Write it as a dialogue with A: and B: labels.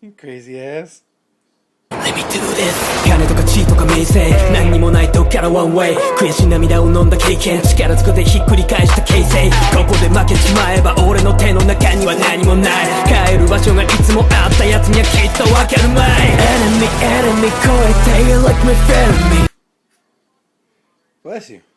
A: You crazy ass.
B: Let me do this 金とか地とか名声何にもないとからワンウェイ悔し涙を飲んだ経験力ずくでひっくり返した形勢ここで負けちまえば俺の手の中には何もない帰る場所がいつもあったやつにはきっとわかるまい Enemy 超えて You like my friend me
A: Bless you.